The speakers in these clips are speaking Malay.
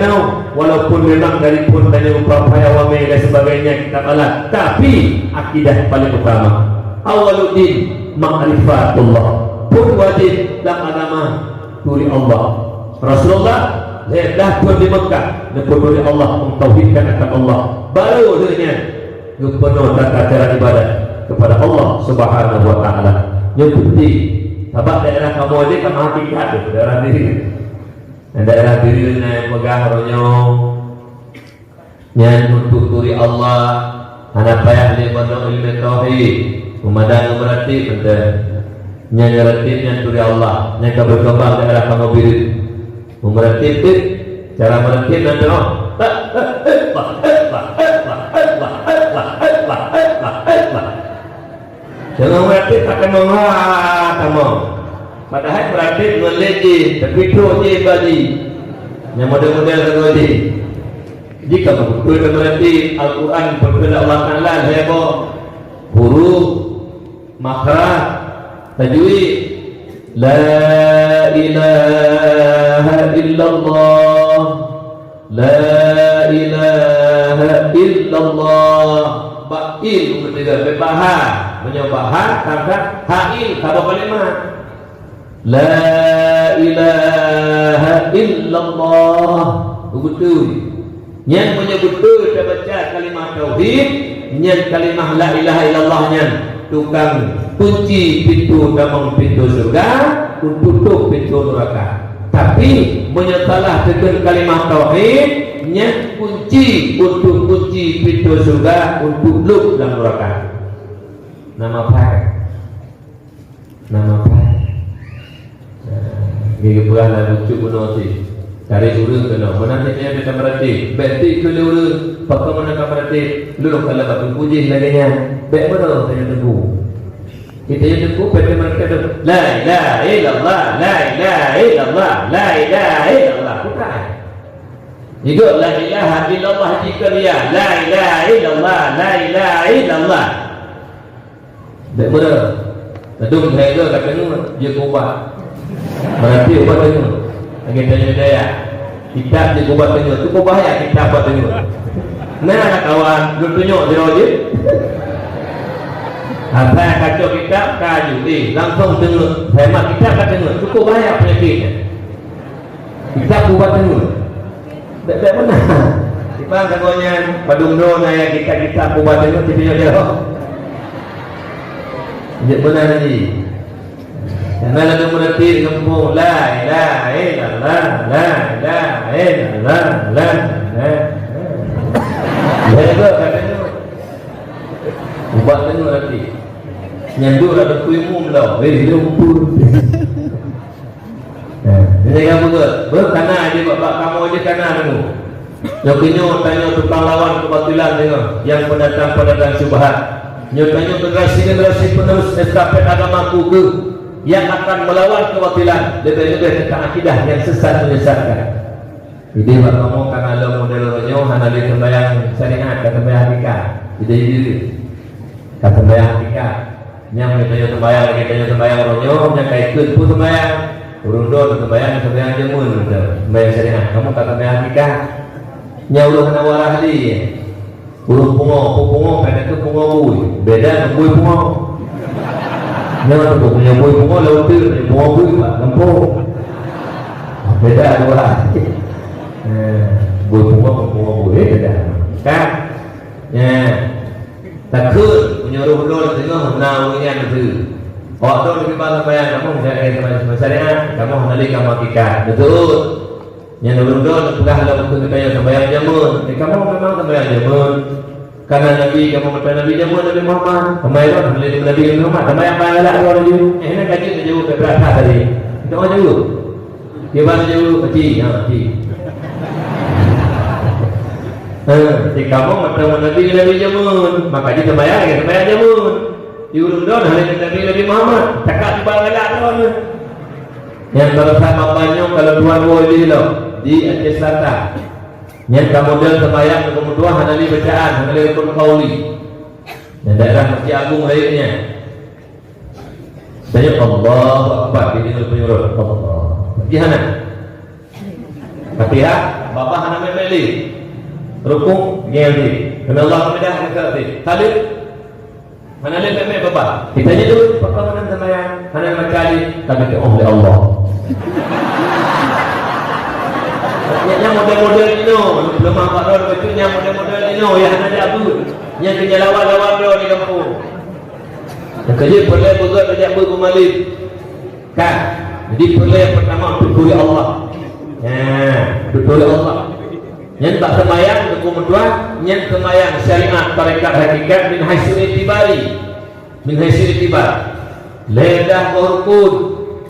danau, walaupun memang dari pun tanya upaya wame dan sebagainya kita kalah, tapi akidah paling utama. Awaluddin ma'rifatullah, pun wajib dalam agama tuli Allah. Rasulullah dah pun di Mekah, nepun tuli Allah, mentauhidkan akan Allah. Baru dirinya penuh tata cara ibadah kepada Allah Subhanahu wa taala. Yang penting sebab daerah kamu aja kamu hakikat itu daerah diri. Daerah dirinya yang megah ronyong yang untuk turi Allah, anak payah dia benar ilmu tauhid, umadan berarti betul. Yang relatif yang turi Allah, yang berkembang daerah kamu biru. Meratib cara meratib nanti jangan meratib akan mengalah kamu. Padahal meratib melejit, tapi je badi. Yang model-model tadi. Jika betul meratib Al-Quran betul Allah Taala saya bawa huruf, makhraj, tajwid. La ilaha illallah, la ilaha illallah. Ba'il ketika berbahar menyebahar kata ha'il kata kalimat la ilaha illallah. Betul yang menyebut baca kalimat tauhid, yang kalimat la ilaha illallahnya tukang kunci pintu damang pintu surga, tutup pintu neraka. Tapi menyatalah dengan kalimat tauhid nya kunci untuk kunci pintu surga, untuk luk dalam neraka. Nama apa? Nama apa? Gigi pulang dan lucu kuno sih. Cari urut kuno. Mana ni dia bisa berarti? Berarti kuno urut. Pakai mana kau berarti? Lu kalau batu puji lagi nya. Baik mana saya tunggu. Kita yang tunggu pada mereka tu. La ilaha illallah, la ilaha illallah, la ilaha illallah. Bukan. Juga la ilaha illallah jika dia la ilaha illallah, la ilaha illallah. Baik mana? Tadung saya tu kata ni dia kubat. Berarti ubat tu. Lagi tanya dia. Kitab dia kubat tu. Tu kau bahaya kitab buat tu. Nah anak kawan, lu tunjuk dia wajib. Apa yang kacau kitab kayu ni langsung tengok. Hemat kitab kat tengok. Cukup bahaya penyakitnya. Kitab kubat tengok. Tak mana. Ibang kagonya padung do na ya kitab kubat tengok dia dia. Dia benar lagi. Jangan ada berarti kampung la ilaha illallah, la ilaha illallah, la ilaha katanya ubat tengok nanti nyandu ada kuimu lah dia umpur ini kamu tu berkana dia bapak kamu aja kana kamu nyokinyo tanya tukang lawan kebatilan tengok yang pendatang syubhat nyokinyo generasi penerus estafet agamaku ke yang akan melawan kebatilan lebih-lebih tentang akidah yang sesat menyesatkan. Jadi kalau kamu karena lo model ronyo hana di sembahyang syariat kata sembahyang hakikat jadi kata sembahyang hakikat yang kita sembahyang ronyo yang kaitkan pun sembahyang urung do sembahyang jemun sembahyang syariat kamu kata sembahyang hakikat nyaulah hana warah di urung pungo pada tu pungo bui beda bui pungo nyawa tu punya bui pungo laut tu pungo bui pak lempo beda dua bui pungo bui beda kan ya takut menyuruh lo tengok nau ini ada tu waktu lebih banyak bayar kamu jangan syariat kamu hendak kamu hakikat betul yang berdoa pegah dalam waktu kita yang sembahyang jamun kamu memang sembahyang jamun karena Nabi kamu bertanya Nabi jamun Nabi Muhammad sembahyang Nabi Muhammad sembahyang banyak orang jauh ini kaji jauh ke belakang tadi kita orang jauh dia mana jauh kecil si kamu bertanya Nabi jamun maka dia sembahyang jamun diurung doa hari Nabi Muhammad cakap di bawah orang yang bersama banyak kalau tuan wali lo di Aceh Selatan yang kemudian sembahyang kemudian hanali bacaan hanali rukun qauli dan daerah Masjid Agung lainnya saya Allahu Akbar di dengar penyuruh Allah gimana Fatihah Bapa hana memeli. Rukuk ngeldi. Kena Allah medah dekat. Tadi hana le meme bapa. Ditanya dulu papa mana sembahyang? Hana macali tapi ke oleh Allah. Yang model-model ini, belum nampak dah betulnya model-model ini yang hana dia abud. Yang kerja lawan-lawan dia di kampung. Yang kerja boleh betul kerja berkumalik. Kan? Jadi boleh yang pertama duduk Allah. Duduk Allah. Yang tak sembahyang untuk kemudian yang sembahyang syariat tarekat hakikat min haitsu itibari. Min haitsu itibar. Ledah berukun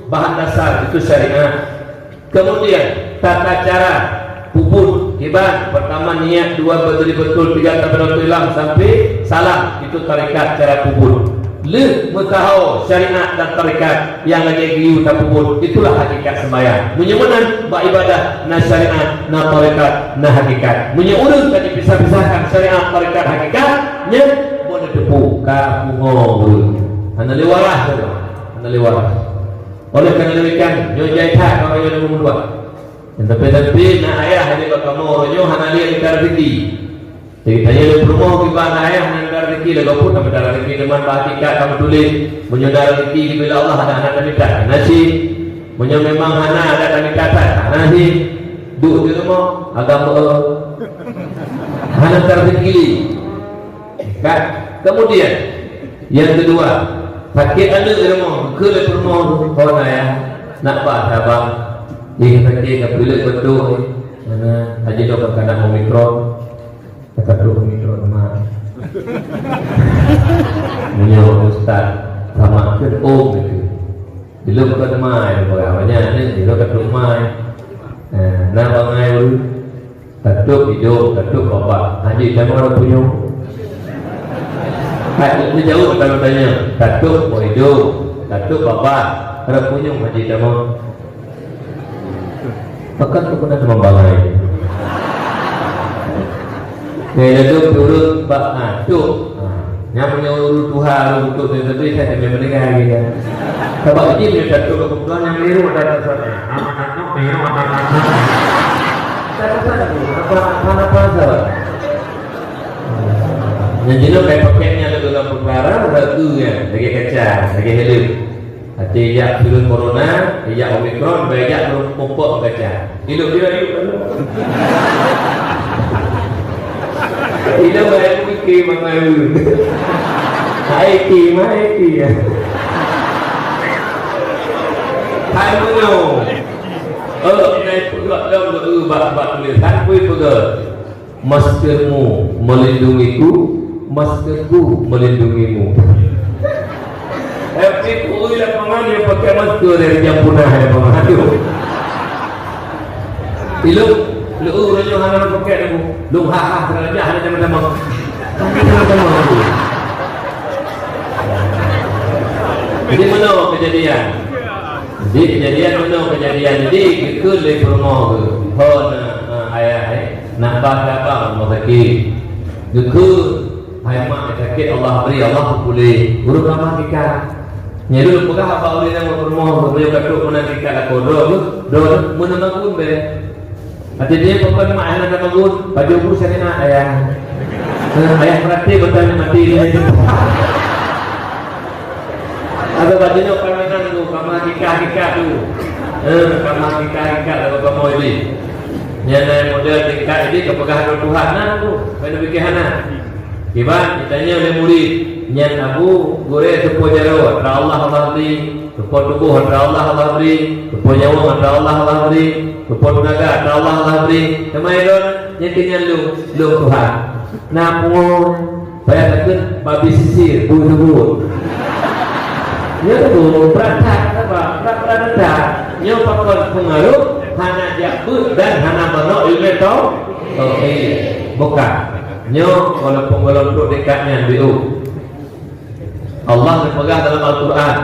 bahan dasar itu syariat. Kemudian tata cara puput kibar pertama niat, dua betul-betul, tiga tabaratul ilam sampai salam itu tarekat cara puput. Le mutahaw syariat dan tarekat yang lagi giu tak puput itulah hakikat sembahyang. Menyemenan ba ibadah na syariat na tarekat na hakikat. Menyeurang tadi pisah-pisahkan syariat tarekat hakikatnya boleh depu ka bungo. Ana lewarah tu. Ana lewarah. Oleh kerana demikian nyojai tak kalau yang nombor 2. Yang tapi nak ayah ini kamu orangnya hana lihat di rezeki. Jadi tanya lu rumah kita ayah hana rezeki lega pun tapi dalam rezeki teman hakikat kamu tulis menyodara rezeki bila Allah ada hana minta. Nasi punya memang hana ada kami kata. Nasi duduk di rumah agama hana rezeki. Kan? Kemudian yang kedua, sakit ada di rumah, ke di rumah kau ya nak apa abang? Ini sakit kepilut betul. Mana aja dokter kena omikron. Kata dulu omikron mah. Punya ustaz sama ke om itu. Dulu ke mai, awalnya ni dulu ke mai. Nah bangai dulu. Katuk hidup, katuk bapak. Haji sama orang punya. Itu jauh kalau tanya. Katuk mau hidup, katuk bapak. Orang punya haji sama. Maka tu kena sama bangai. Dia tu turut bak ngatuk. Yang punya urut Tuhan untuk itu saya tidak mendengar lagi kan. Sebab ini dia katuk kebetulan yang liru ada sana. Nama katuk liru ada sana. Saya rasa tu apa sahaja. Yang jenuh kayak paketnya ada dalam perkara ada tu ya, lagi kacang, lagi hidup. Hati ya virus corona, ya omikron, banyak merumpuk kacang. Hidup dia hidup. Hidup banyak mikir mengayu. Haiti ya. Hai punya. Naik pulak dalam bak tulisan pui pegang. Maskermu melindungiku, maskerku melindungimu. Tapi pui lapangan yang pakai masker dari jam punah yang mengadu. Ilmu lu orang hana pakai tu, lu ha saja hana sama-sama. Sama-sama. Jadi mana kejadian? Jadi kejadian mana kejadian? Jadi ke le promo tu. Hon ayah nak apa mau sakit. Ke ayah mak sakit Allah beri Allah boleh. Guru lama kita. Nyeru pegah apa boleh nak promo boleh katuk mana kita aku do mana bangun be. Hati dia pokoknya mak anak bangun baju pun saya nak ayah. Ayah berarti bertanya mati dia. Ada bajunya permainan tu, kamar hika tu. Kamar hika kalau kamu ini. Yang model tingkat ini kepegahan Tuhan nah tu. Pada bikiran. Kibat ditanya oleh murid, nyan Abu gore sepo jaro, ra Allah beri, sepo tubuh ra Allah beri, sepo nyawa ra Allah beri, sepo tenaga ra Allah beri. Kemai don nyen lu Tuhan. Namu saya takut babi sisir bu. Ya tu perantara apa? Perantara. Yang pakon pengaruh hana jakut dan hana banok ilmu tau. Bukan. Nyo kalau penggolong duduk dekatnya BU. Allah berpegang dalam Al-Quran.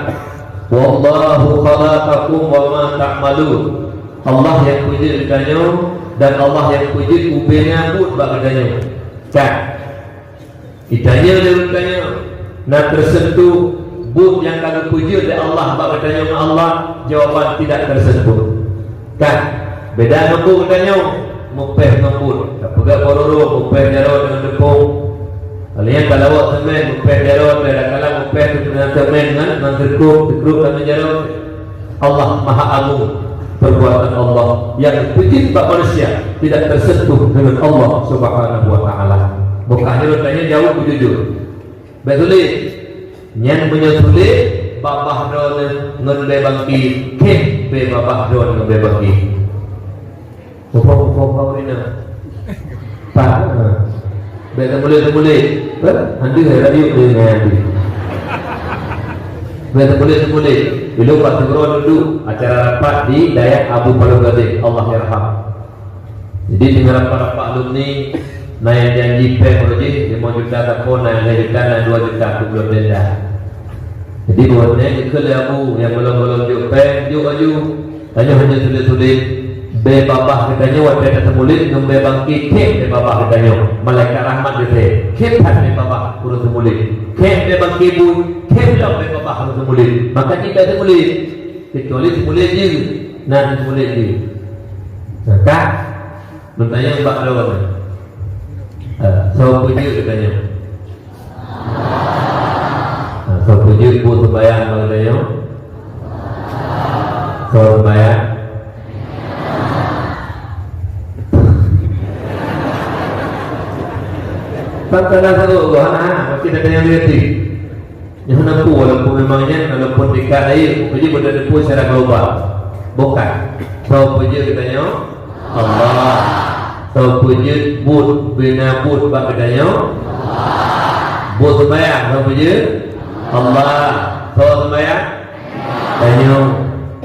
Wallahu khalaqakum wa ma ta'malun. Allah yang puji dekatnya dan Allah yang puji ubenya pun bagainya. Kan? Kitanya dia dekatnya nak tersentuh but yang kalau puji oleh Allah bagainya Allah jawaban tidak tersentuh. Kan? Beda aku katanya mupeh ngambut. Pegat pororo mupeh jaro dengan tepung. Kalian kalau awak semen mupeh jaro dan kalau mupeh tu dengan semen dengan terkup dengan jaro. Allah Maha Agung. Perbuatan Allah yang bikin bak manusia tidak tersentuh dengan Allah Subhanahu wa taala. Bukan tanya jauh jujur. Betul. Yang punya sulit babah drone ngende bangki ke be babah drone ngende bangki. Kau ini tak. Betul boleh. Nanti saya radio dengan nanti. Betul boleh. Dulu Pak Tegro duduk acara rapat di Dayak Abu Palu Gade, Allah yarham. Jadi dengan rapat alumni naik janji PMRJ 5 juta takon, naik 2 juta, naik 2 juta tu belum denda. Jadi buatnya ikut Abu yang belum juk PEM juk aju. Tanya hanya tulis be babah katanya waktu ada temulit ngombe bangki ke be babah katanya malaikat rahmat gitu ke be babah urus temulit ke be bangki bu ke be babah urus temulit maka tidak temulit kecuali temulit je nah temulit je maka bertanya mbak lawan so puji katanya so puji bu sembahyang katanya so sembahyang Pantana satu anak masih ada yang lihat yang nampu walaupun memangnya walaupun dekat air puji boleh nampu secara global bukan so puji katanya Allah so puji bud bina bud bak katanya bud sembahyang so puji Allah so sembahyang katanya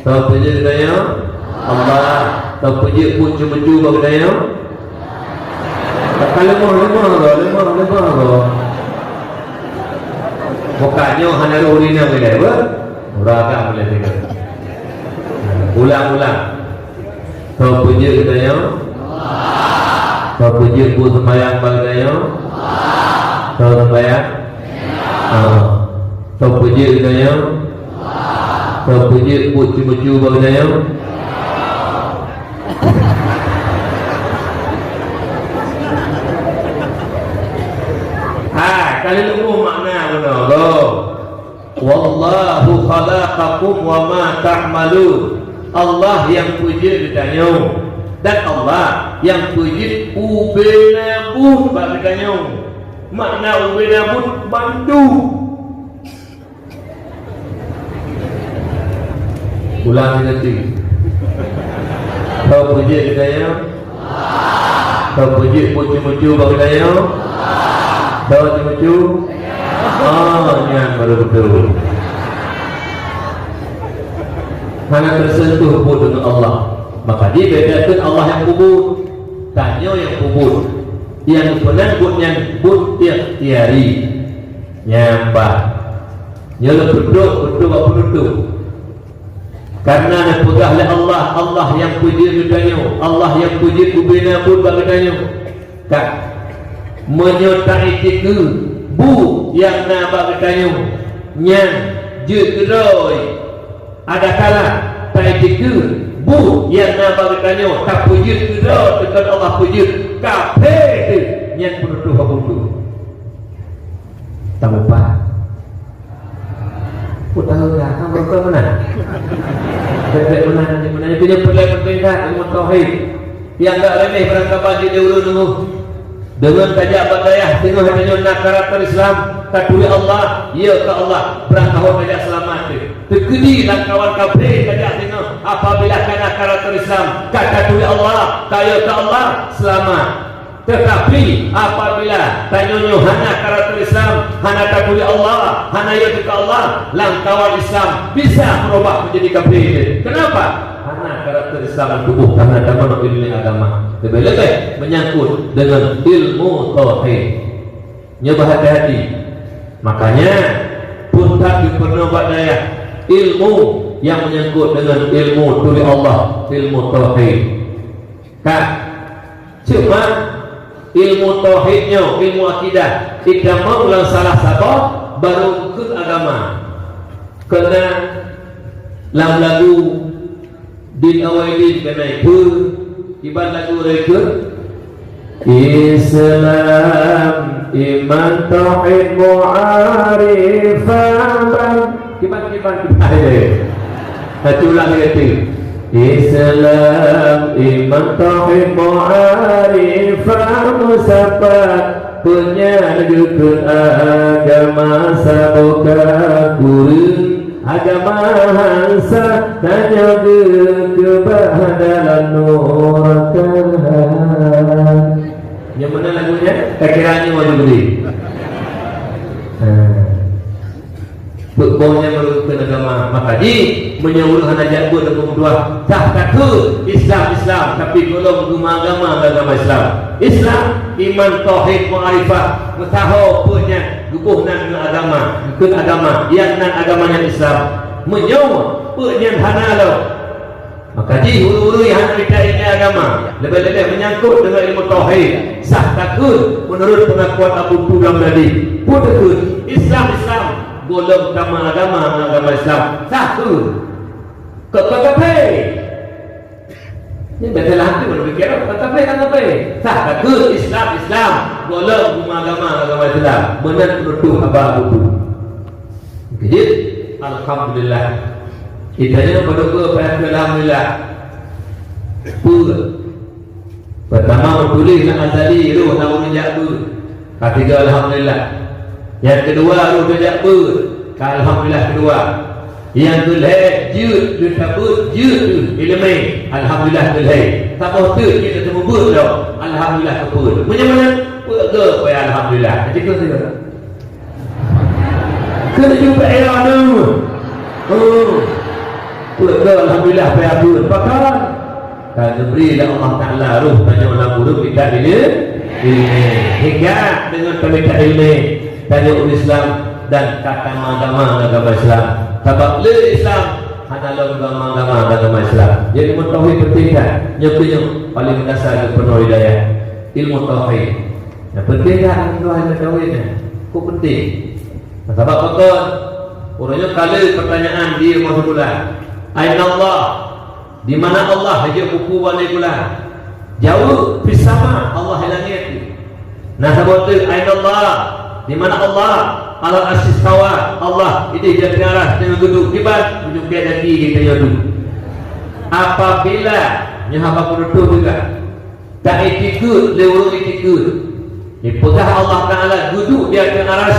so puji katanya Allah so puji bud cuma-cuma bak katanya lemah. Mukanya hanya urina boleh ber, uraga boleh juga. Ulang. Kau puji katanya, kau puji bu sembahyang katanya, kau sembahyang, kau puji katanya, kau puji bu cuma-cuma katanya. Kali lu makna benar. Wallahu khalaqakum wa ma ta'malun. Allah yang puji ditanya dan Allah yang puji ubenabun bak ditanya. Makna ubenabun bandu. Ulang nanti. Kau puji ditanya. Kau puji puji bak ditanya. Tahu cucu? Yang baru betul. Hanya tersentuh pun dengan Allah. Maka dibedakan Allah yang kubur, tanya yang kubur, yang penanggut yang but tiari, nyambah, nyala berdua. Karena dipegah oleh Allah yang puji ditanya, Allah yang puji kubina pun bagainya. Kak. Menyertai tiga bu yang nak bertanya yang jegeroi ada kala tai tiga bu yang nak bertanya tak puji geroi dekat Allah puji kafe yang penutup bundu tak lupa tahu tak kamu ke mana bebek mana punya perintah ilmu tauhid yang tak remeh berangkat baju dia urut dengan tajak badayah tengah hanya nak karakter Islam takui Allah ya ke Allah berangkau tajak selamat terkedi dan kawan kafir tajak tengah apabila kena karakter Islam takui Allah kaya ke Allah selamat tetapi apabila tanyonyo hana karakter Islam hana takui Allah hana ya ke Allah langkawan Islam bisa berubah menjadi kafir kenapa? Karena karakter Islam tubuh karena dalam ilmu agama lebih-lebih menyangkut dengan ilmu tauhid. Nyoba hati-hati. Makanya pun tak pernah daya ilmu yang menyangkut dengan ilmu tuli Allah, ilmu tauhid. Kan? Cuma ilmu tauhidnya, ilmu akidah tidak mau ulang salah satu baru ke agama. Kena lagu din awailin kenai pun Iban lagu mereka Islam iman tauhid mu'arifah Iban Satu ulang kata Islam iman tauhid mu'arifah musafat punya rukun agama sabuka kurung agama hansa tanya kebahadalan nurakan. Yang mana lagunya? Kiranya mau diberi. Bukbongnya merukun agama maka di menyuruh anak pun dan dua tak takut Islam tapi belum agama Islam iman tauhid ma'rifah mutaho punya guguhnan agama ikut agama yang nan agamanya Islam menyawa punya hanalo maka di hulu-hulu yang ini agama lebih-lebih menyangkut dengan ilmu tauhid sah takut menurut pengakuan Abu Tulang tadi pun takut Islam golong agama Islam satu kata ini betul hati berfikir kata sah takut Islam golong agama Islam benar menuduh apa itu jadi alhamdulillah kita berdoa pada alhamdulillah pertama tulis azali ruh namun jatuh ketiga alhamdulillah yang kedua ruh jatuh alhamdulillah kedua yang tulai jud disebut jud ilmu alhamdulillah tulai tak mau tu kita temu buat dah alhamdulillah kepul mana ke pai alhamdulillah jadi kau tengok kena jumpa era dulu buat alhamdulillah pai abun pakar kan berilah Allah Taala ruh tanya orang buruk kita ini hingga dengan pemerintah ilmu tanya Islam dan kata agama Islam sebab le Islam adalah agama Islam jadi ilmu tauhid penting kan yang paling dasar penuh hidayah ilmu tauhid yang penting kan ilmu tauhid kok penting sebab betul orangnya kali pertanyaan di rumah sekolah aina Allah di mana Allah aja buku wali kula jauh bersama Allah di langit nah sebab itu aina Allah di mana Allah ala asis tawa Allah ini dia arah dengan duduk kibat ujung dia daki kita jodoh apabila nyahaba kudu juga tak ikut lewat ikut dipegah Allah Taala duduk dia dengan aras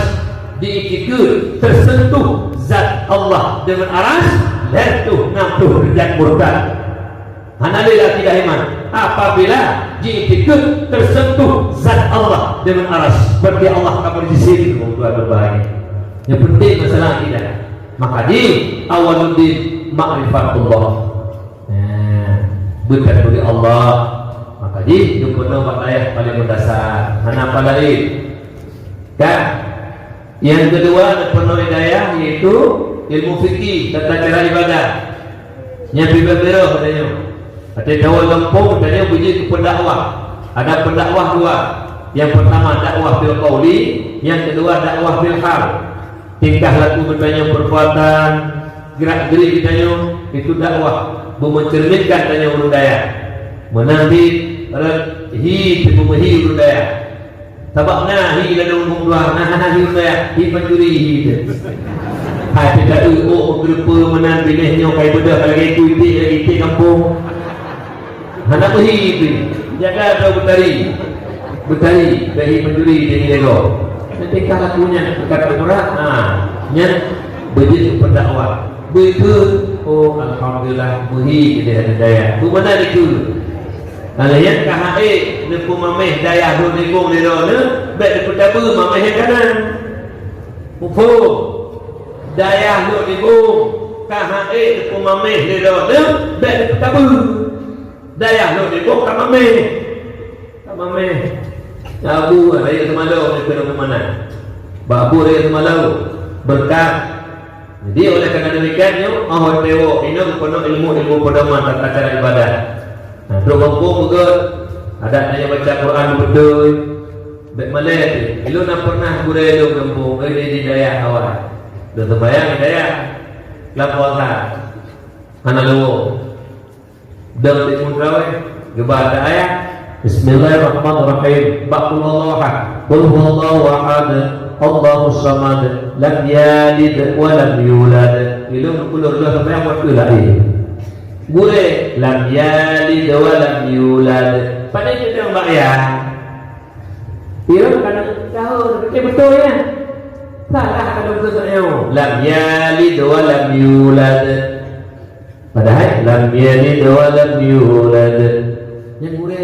diikut tersentuh zat Allah dengan aras lentuh nampuh dan murtad hanalilah tidak iman apabila diikut tersentuh zat Allah dengan aras berarti Allah akan bersisir untuk berbahaya yang penting masalah kita maka di awaluddin ma'rifatullah bukan bagi Allah maka di dukungan ayat paling mendasar apa lagi kan yang kedua penuh hidayah yaitu ilmu fikih tata cara ibadah yang berbeda katanya ada dakwah lempung dan yang bunyi pendakwah ada pendakwah dua yang pertama dakwah bil qauli yang kedua dakwah bil hal tingkah laku bertanya perbuatan gerak gerik ditanya itu dakwah mencerminkan tanya budaya menambi hi pemuhi budaya sababna hi lalu mungdua nah hi budaya hi pencuri hi hati tak berupa menambi lehnya kai bedah lagi itu kampung anak berhidi jaga atau betari dari penduri dari lego ketika lakunya kata Quran nyat berjid pendakwah betul alhamdulillah berhi kita daya bu mana itu alayan KHE nepu mameh daya do negong le do ne bet putabu mameh kanan upo daya do negong KHE nepu mameh le do ne bet putabu daya lo di bawah kamame abu raya semalau ni kena mana babu raya semalau berkat jadi oleh kerana demikiannya ahon dewa ini penuh ilmu pedoman tata cara ibadah nah tu mampu juga ada nanya baca Quran betul baik malai ilu nak pernah gurau lu kampung di daya awal dah terbayang daya lapuasa anak lu dan di mundrawai Kepada ayat Bismillahirrahmanirrahim. Baqulullah qul huwallahu ahad Allahus samad lam yalid wa lam yulad. Ilmu kulur dah sampai waktu lahir. Gue lam yalid wa lam yulad. Pada itu yang mbak ya. Irang kadang tahu betul ya. Salah kalau betul lam yalid wa lam yulad. Padahal lam yalid wa lam yulad. Yang gue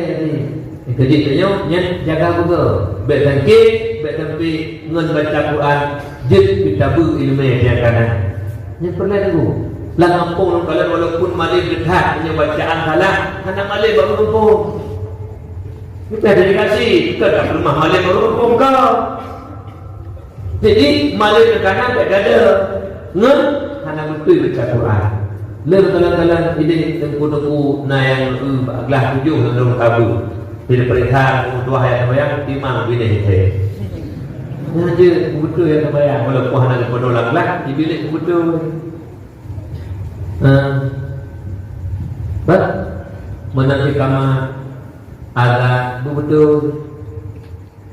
ni kerja tanya yang jaga betul. Baik tangkit, baik tampi ngan baca Quran, jid kitabu ilmu yang kanan. Yang pernah tu. Lah kampung kalau walaupun malih dekat punya bacaan salah, anak malih baru kampung. Kita ada dikasih, kita tak rumah malih baru kampung kau. Jadi malih ke kanan tak ada. Ngan anak betul baca Quran. Lalu kalang-kalang ini tengku-tengku na yang aglah tujuh dalam kabur. Bila perintah untuk ayat sembahyang imam bila itu. Nah je betul yang sembahyang walaupun hanya penolak lah di bilik betul. Menanti kamar ada betul.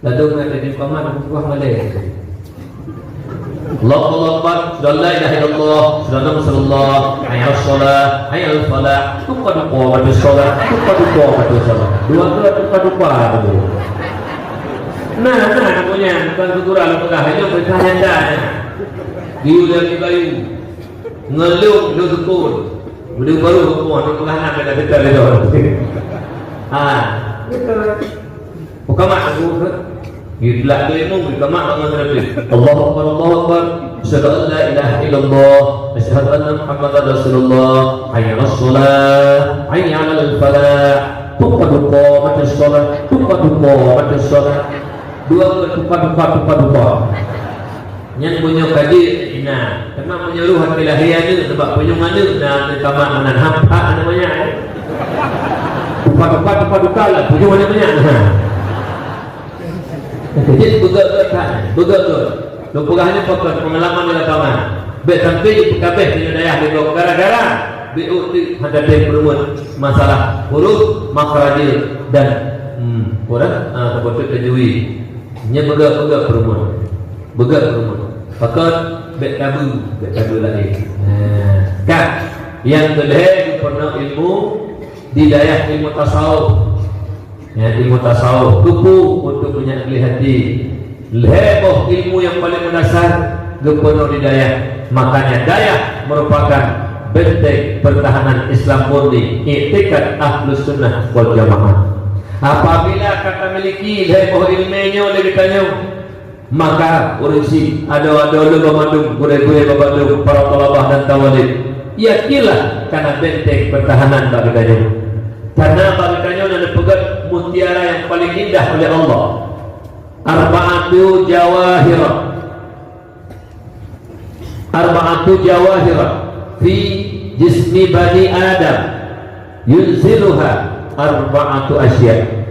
Lalu ada di kamar buah malai. Allahu Akbar, la ilaha illallah, sallallahu hayya as-salah, hayya al-falah, tuqadu qawmatus salat, tuqadu qawmatus salat. Dua tuqadu qawmatus. Nah, punya bukan tuturan pegah hanya bertanya tanya. Diu lagi kayu. Ngeluk do tukul. Udah baru semua pegah nak ada dekat itu. Bukan mak aku. Gila tu ilmu kita mak dengan Nabi. Allahu Akbar, Allahu Akbar. Asyhadu an la ilaha illallah, asyhadu anna Muhammadar Rasulullah. Hayya 'alas-shalah, hayya 'alal falah. Tuqadu qamatus shalah, tuqadu qamatus shalah. Dua tuqadu. Yang punya kaji ina, karena menyuruh hati lahir ni sebab punya mana nak tamat manan hampa namanya. Tuqadu kala punya mana banyak. Jadi betul. Lupugahnya fokus pengalaman dalam kawan. Baik sampai kabeh punya daya di gara-gara BUT hadapi perumun masalah huruf, makhraj dan orang betul tajwid. Nya bega perumun. Fakat baik tabu lagi. Kan yang terleh pernah ilmu di daya ilmu tasawuf. Ya, ilmu tasawuf kupu untuk punya ahli hati. Leboh ilmu yang paling mendasar gepenuh di daya. Makanya daya merupakan benteng pertahanan Islam murni, i'tikad ahlus sunnah wal jamaah. Apabila kata miliki leboh ilmunya oleh ditanya, maka urisi ada lu Bandung, gure-gure Bandung, para talabah dan tawalid. Yakinlah karena benteng pertahanan bagi daya. Karena bagiannya ada pegat mutiara yang paling indah oleh Allah. Arba'atu jawahira fi jismi bani Adam yunziluha arba'atu asya.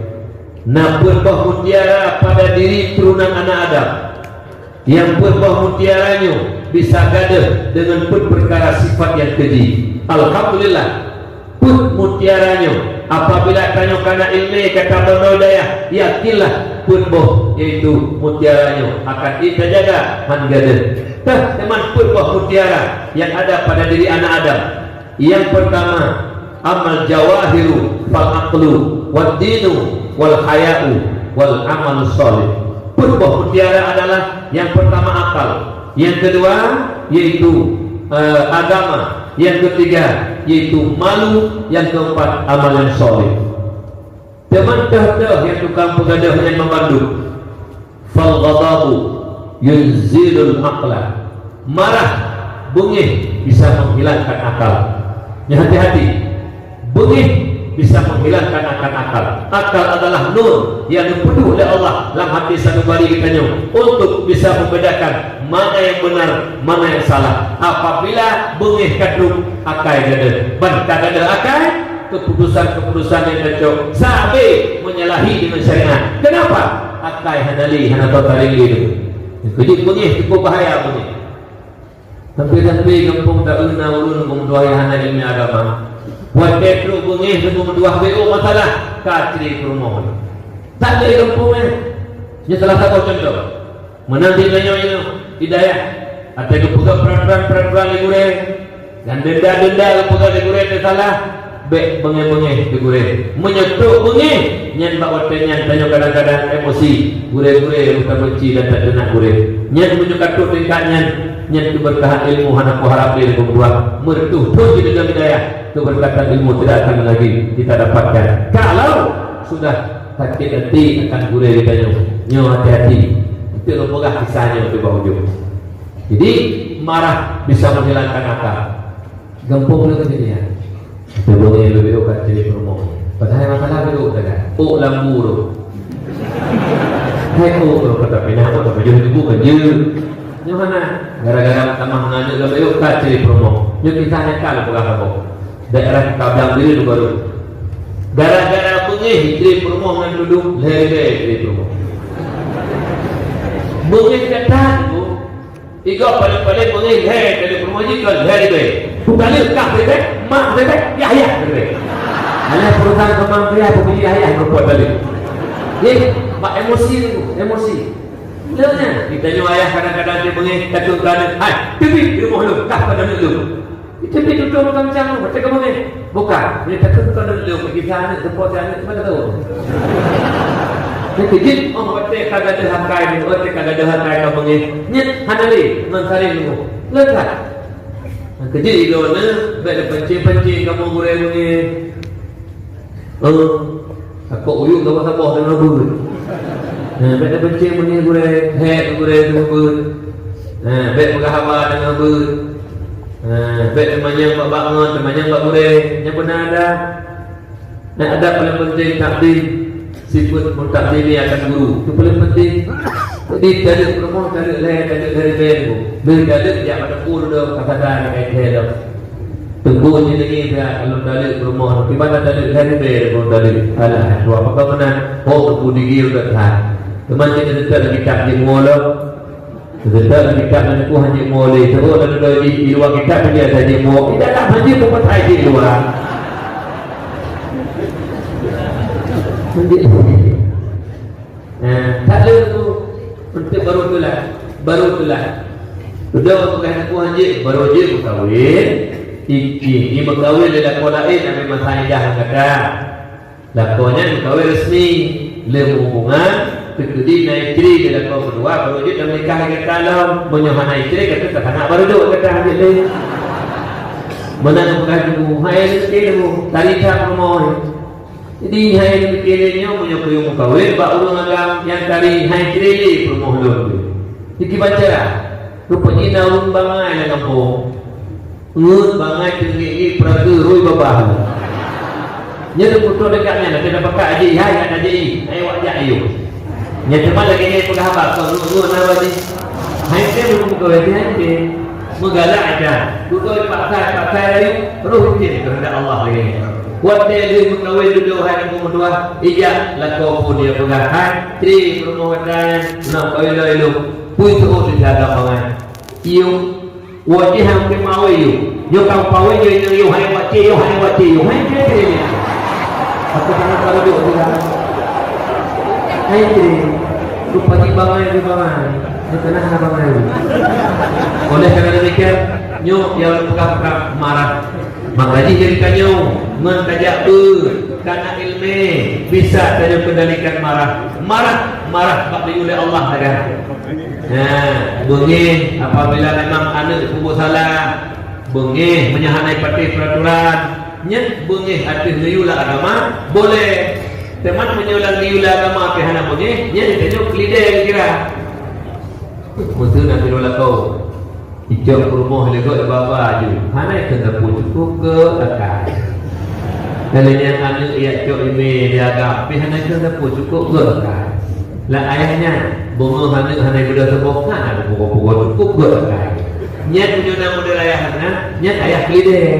Buah mutiara pada diri turunan anak Adam. Yang buah mutiaranya bisa gaduh dengan perkara sifat yang keji. Alhamdulillah. Put mutiaranya apabila tanya karena ilmu kata berdaya, yakinlah put boh yaitu mutiaranya akan kita jaga hanggaden. Teman put boh mutiara yang ada pada diri anak Adam. Yang pertama amal jawahiru fal aqlu wad dinu wal haya'u wal amal shalih. Put boh mutiara adalah yang pertama akal, yang kedua yaitu agama, yang ketiga yaitu malu, yang keempat amal yang soleh. Teman dah yang tukang pegadah yang memandu. Fal ghadabu yunzilul aqla. Marah, bungih bisa menghilangkan akal. Ya hati-hati. Bungih bisa menghilangkan akal. Akal adalah nur yang dipenuhi oleh Allah dalam hati sanubari kitanya untuk bisa membedakan mana yang benar, mana yang salah. Apabila bengih kadung akai gede, ban kada akai keputusan yang kacau sampai menyalahi dengan syariat. Kenapa? Akai hanali hana totaling itu. Jadi bengih itu bahaya bengih. Sampai kampung tak ulun ngomong doa hana ilmu agama. buat petro bengih dengan dua BO masalah kacri permohon tak ada kampungnya. Ini salah satu contoh menanti nanya ini hidayah atau kepuka peraturan digure dan denda kepuka digure itu salah bek bengih digure menyetuk bengih nyan bawa nyan tanya kadang-kadang emosi gure bukan benci dan tak kena gure nyan menyukatu tingkatnya nyan keberkahan ilmu hanaku harap diri berdua mertuh tuh di dalam hidayah keberkatan ilmu tidak akan lagi kita dapatkan kalau sudah sakit hati akan gure ditanya nyo hati-hati itu lembaga kisahnya untuk bawa ujung. Jadi marah bisa menghilangkan akal. Gempung itu kejadian. Sebelumnya lebih okat jadi permohon. Padahal masalah itu kan. Oh lambur. Hai oh kata pindah atau baju itu bukan je. Nyohana gara-gara tamah nganya lebih okat jadi permohon. Nyo kisahnya kalau bukan apa. Daerah Kabang diri baru. Gara-gara pengih jadi permohon duduk leher jadi permohon. Bengih kata tu, ika paling-paling bengih leher dari permoji ke leher itu. Bukan kah bebe, mak bebe, Yahya bebe. Alah perusahaan kemang pria pembeli Yahya berbuat tadi. Jadi, mak emosi. Lelanya, kita nyawa ayah kadang-kadang dia bengih kacungkan. Hai, pipi di rumah lu, kah pada lu. Pipi duduk macam lu, macam kamu ni. Bukan, dia kacungkan lu, pergi sana, tempat sana, mana tahu. Kejit ote kagak ada hakai ni, ote kagak ada hakai kau mengih. Nyet hanali mensari lu. Lekat. Kejit itu na, bela penci kamu gure mengih. Aku uyuk kau sabah dengan bur. Bela penci mengih gure, gure dengan bur. Bela mengahawa dengan bur. Bela manyang bak bangun, manyang bak gure. Yang benar ada paling penting takdir. Sifat muntakdimi akan guru itu paling penting. Jadi dari permohon dari leher beri dari dia pada pur dah kata-kata kayak dah tunggu je lagi dia kalau dari permohon gimana dari leher dari alah dua apa mana tunggu digil dah tahan teman kita tetap lagi tak je mula tetap lagi tak menaku hanya mula terus ada di luar kita dia saja mau tidak tak hanya mempercayai di luar. Tak ada tu untuk baru tulah sudah bukan aku haji baru je berkahwin ini berkahwin dia lakon lain Nabi Masai dah kata lakonnya berkahwin resmi hubungan terkedi naik isteri dia lakon berdua baru je dah menikah dengan kalam menyohana isteri kata tak nak baru duduk kata haji ni mana bukan tu hai isteri tu tadi tak permohon. Jadi hai mikirnya punya kuyung kawin bak urang agam yang kari hai trili permohon tu. Iki baca rupanya naun bangai na kampung. Ngut bangai tinggi peratu rui babah. Nya tu foto dekatnya nak dapat kak aji hai kan aji. Ai wak jak ayu. Nya teman lagi ni penghabak kau ngut na badi. Hai te belum kau hati. Mengalak aja. Kau paksa ayu roh tin kepada Allah lagi. Buat dia mengawal dulu hari kedua ijak laku pun dia pengahan tri permohonan nak kawin lalu pun terus dijaga pangan iu wajib hampir mau iu kau pawai je iu hai wati tri apa kana kalau duk juga hai tri rupanya bangai di bangai kena apa bangai oleh kerana demikian nyo yang pekak marah makanya jadikannya mentajak karena ilmu bisa saja kendalikan marah tak oleh Allah kan. Bengih apabila memang anak kubur salah, bengih menyahanai parti peraturan, nyet bengih artis liulah agama boleh. Teman menyulang liulah agama ke hana bengih, nyet ditanya kelidai kira. Musuh nak liulah kau. Ijak rumah legok bapa je. Hana kena pun cukup ke akal. Kalau yang anak ia cok email dia agak, tapi hana kena pun cukup ke akal. Lah ayahnya bunga hana benda sebok ada pokok-pokok cukup ke akal. Nyat punya nama dia ayah hana, nyat ayah kelidai.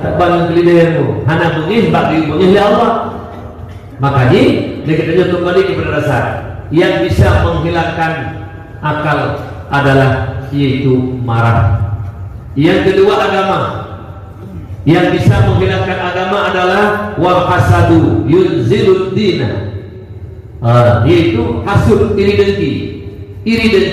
Tak bangun kelidai tu. Hana bungih bagi bungih ya Allah. Makanya dia kita kembali kepada dasar yang bisa menghilangkan akal adalah yaitu marah. Yang kedua agama. Yang bisa menghilangkan agama adalah wal hasadu yunzilud dina, yaitu hasud, iri dengki.